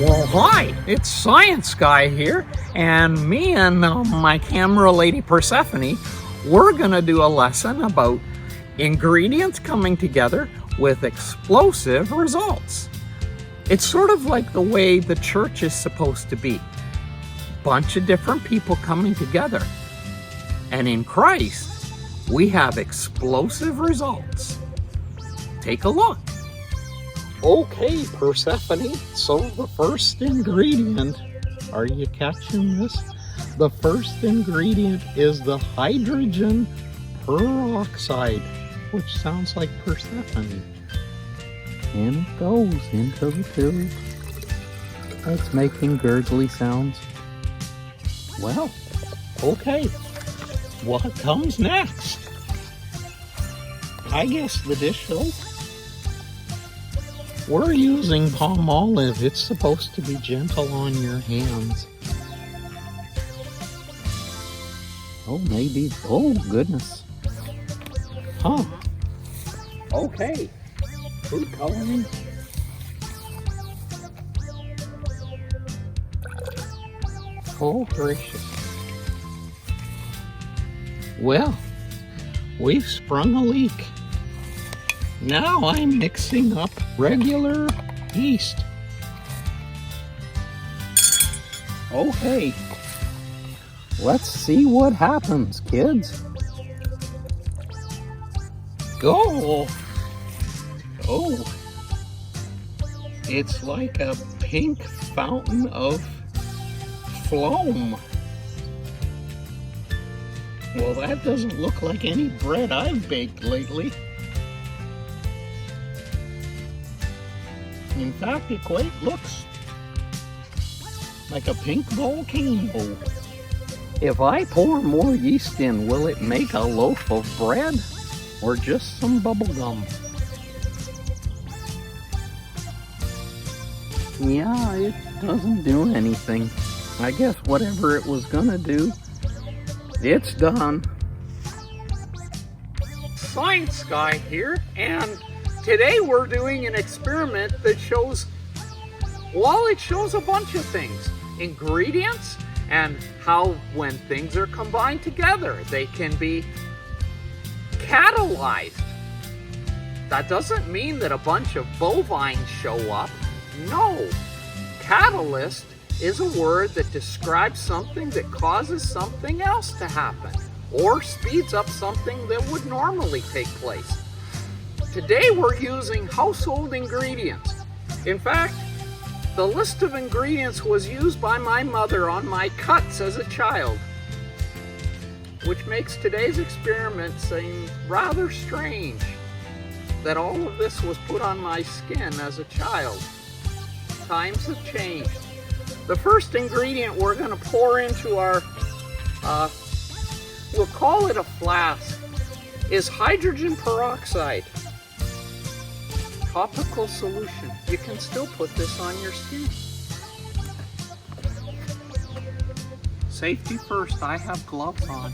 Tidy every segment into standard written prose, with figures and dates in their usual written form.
Well, hi, it's Science Guy here, and me and my camera lady Persephone, we're gonna do a lesson about ingredients coming together with explosive results. It's sort of like the way the church is supposed to be. Bunch of different people coming together. And in Christ, we have explosive results. Take a look. Okay, Persephone, so the first ingredient, are you catching this? The first ingredient is the hydrogen peroxide, which sounds like Persephone. And it goes into the tube. It's making gurgly sounds. Well, okay, what comes next? I guess the dish soap. We're using palm olive. It's supposed to be gentle on your hands. Oh, maybe. Oh, goodness. Huh. Okay. Food coloring. Oh, gracious. Well, we've sprung a leak. Now I'm mixing up regular yeast. Okay, let's see what happens, kids. Go! Oh, it's like a pink fountain of foam. Well, that doesn't look like any bread I've baked lately. In fact, it quite looks like a pink volcano. If I pour more yeast in, will it make a loaf of bread or just some bubble gum? Yeah, it doesn't do anything. I guess whatever it was gonna do, it's done. Science Guy here, and today we're doing an experiment that shows, well, it shows a bunch of things. Ingredients and how when things are combined together, they can be catalyzed. That doesn't mean that a bunch of bovines show up. No. Catalyst is a word that describes something that causes something else to happen or speeds up something that would normally take place. Today we're using household ingredients. In fact, the list of ingredients was used by my mother on my cuts as a child, which makes today's experiment seem rather strange that all of this was put on my skin as a child. Times have changed. The first ingredient we're going to pour into our, we'll call it a flask, is hydrogen peroxide. Topical solution. You can still put this on your skin. Safety first. I have gloves on.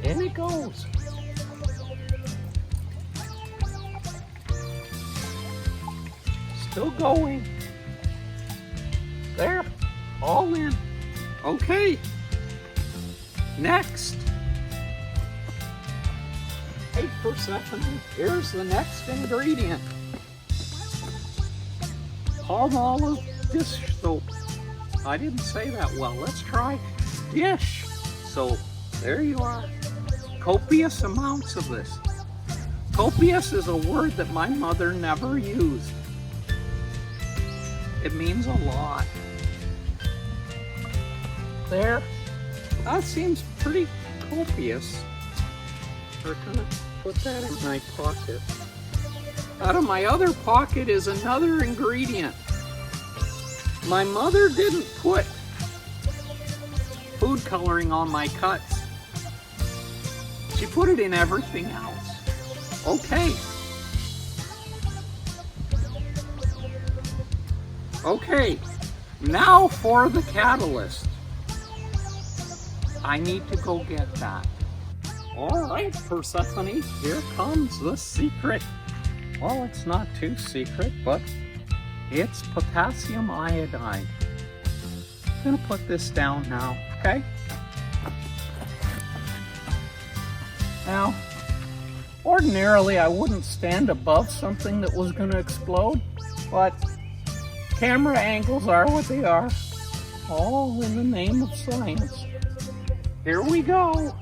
In it goes. Still going. There. All in. Okay. Next. Hey, Persephone, here's the next ingredient. Palm olive dish soap. I didn't say that well. Let's try dish soap. There you are. Copious amounts of this. Copious is a word that my mother never used. It means a lot. There. That seems pretty copious. We're gonna put that in my pocket. Out of my other pocket is another ingredient. My mother didn't put food coloring on my cuts. She put it in everything else. Okay. Okay, now for the catalyst. I need to go get that. All right, Persephone, here comes the secret. Well, it's not too secret, but It's potassium iodide. I'm gonna put this down now, okay? Now, ordinarily I wouldn't stand above something that was gonna explode, but camera angles are what they are, all in the name of science. Here we go.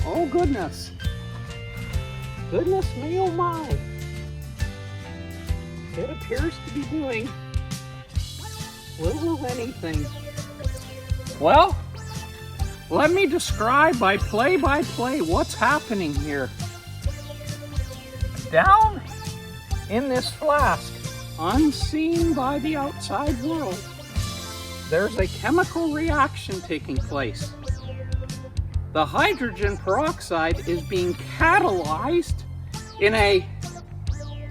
Oh goodness. Goodness me, oh my. It appears to be doing little of anything. Well, let me describe by play what's happening here. Down in this flask, unseen by the outside world, there's a chemical reaction taking place. The hydrogen peroxide is being catalyzed in a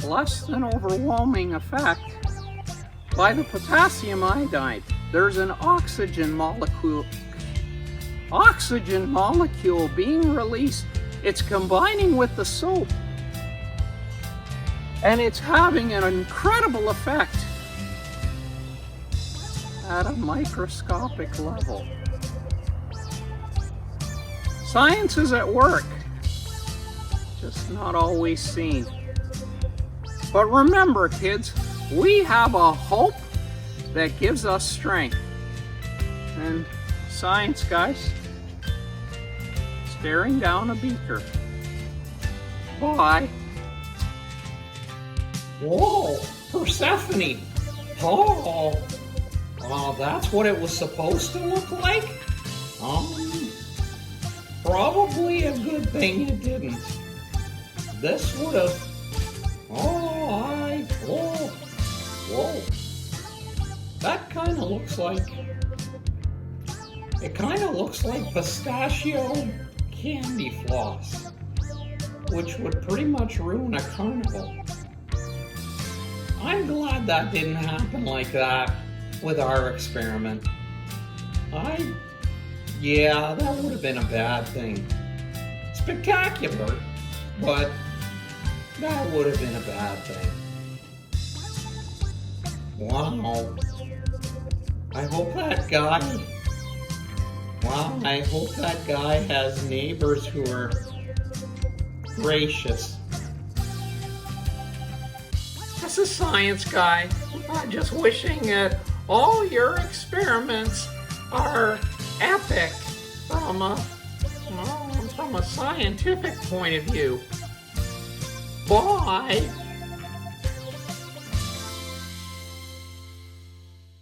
less than overwhelming effect by the potassium iodide. There's an oxygen molecule being released. It's combining with the soap, and it's having an incredible effect at a microscopic level. Science is at work, just not always seen. But remember, kids, we have a hope that gives us strength. And science, guys, staring down a beaker. Bye. Whoa, Persephone. Oh, that's what it was supposed to look like? Probably a good thing it didn't. This would have... Whoa. That kind of looks like... It kind of looks like pistachio candy floss, which would pretty much ruin a carnival. I'm glad that didn't happen like that with our experiment. Yeah, that would have been a bad thing. Spectacular, but that would have been a bad thing. Wow. I hope that guy has neighbors who are gracious. This is Science Guy. I'm just wishing that all your experiments are epic from a scientific point of view. Bye.